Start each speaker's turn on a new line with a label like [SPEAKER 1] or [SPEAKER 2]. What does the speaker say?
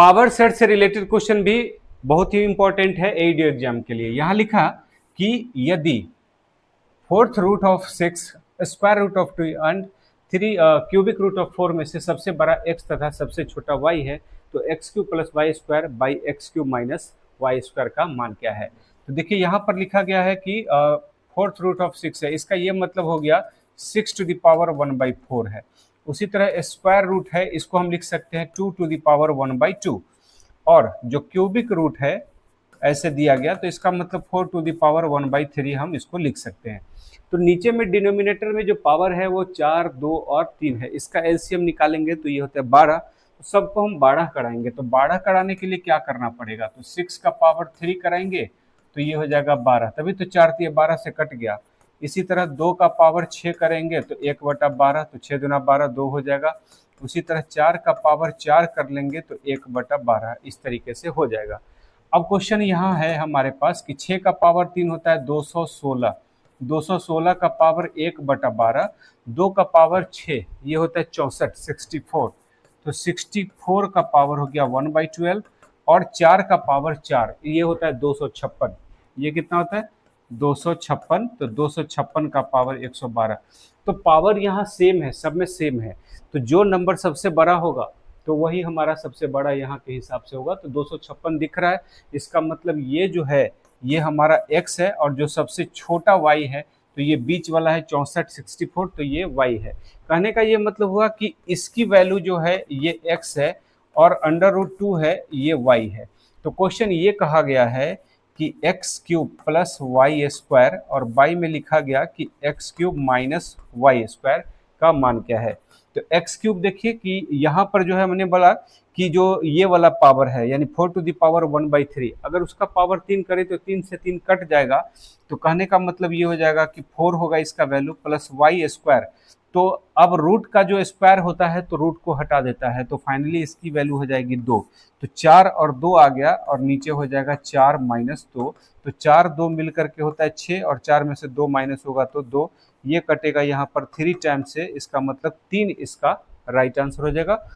[SPEAKER 1] Power set से related question भी बहुत ही इंपॉर्टेंट है एडी एग्जाम के लिए। यहां लिखा कि यदि fourth root of 6, square root of 2 and 3 cubic root of 4 में से सबसे बड़ा x तथा सबसे छोटा y है तो x cube plus y square by x cube minus y square का मान क्या है। तो देखिए यहाँ पर लिखा गया है कि फोर्थ रूट ऑफ 6 है, इसका ये मतलब हो गया 6 टू द पावर 1/4 है। उसी तरह स्क्वायर रूट है, इसको हम लिख सकते हैं 2 टू द पावर 1/2। और जो क्यूबिक रूट है ऐसे दिया गया तो इसका मतलब 4 टू द पावर 1/3 हम इसको लिख सकते हैं। तो नीचे में डिनोमिनेटर में जो पावर है वो 4, 2 और 3 है, इसका एलसीएम निकालेंगे तो ये होता है 12। तो सबको हम 12 कराएंगे, तो 12 कराने के लिए क्या करना पड़ेगा, तो 6 का पावर 3 कराएंगे तो ये हो जाएगा 12, तभी तो 4 दिए 12 से कट गया। इसी तरह 2 का पावर 6 करेंगे तो 1/12, तो 6 दूना 12, 2 हो जाएगा। उसी तरह 4 का पावर 4 कर लेंगे तो 1/12, इस तरीके से हो जाएगा। अब क्वेश्चन यहाँ है हमारे पास कि 6 का पावर 3 होता है 216, 216 का पावर 1/12, 2 का पावर 6 ये होता है 64, 64, तो 64 का पावर हो गया 1/12 और 4 का पावर 4 ये होता है 256। ये कितना होता है 256, तो 256 का पावर 112। तो पावर यहाँ सेम है, सब में सेम है, तो जो नंबर सबसे बड़ा होगा तो वही हमारा सबसे बड़ा यहाँ के हिसाब से होगा। तो 256 दिख रहा है, इसका मतलब ये जो है ये हमारा x है और जो सबसे छोटा y है तो ये बीच वाला है 64, 64, तो ये y है। कहने का ये मतलब हुआ कि इसकी वैल्यू जो है ये x है और √2 है ये y है। तो क्वेश्चन ये कहा गया है कि x cube plus y square और बाई में लिखा गया कि x cube minus y square का मान क्या है। तो एक्स क्यूब देखिए कि यहाँ पर जो है मैंने बोला कि जो ये वाला पावर है यानी 4 टू द पावर 1/3, अगर उसका पावर 3 करे तो 3 से 3 कट जाएगा, तो कहने का मतलब ये हो जाएगा कि 4 होगा इसका वैल्यू प्लस वाई स्क्वायर। तो अब रूट का जो स्क्वायर होता है तो रूट को हटा देता है, तो फाइनली इसकी वैल्यू हो जाएगी 2। तो 4 और 2 आ गया और नीचे हो जाएगा 4 माइनस 2, तो 4 2 मिल करके होता है 6 और 4 में से 2 माइनस होगा तो 2, ये कटेगा यहाँ पर 3 टाइम से, इसका मतलब 3 इसका राइट आंसर हो जाएगा।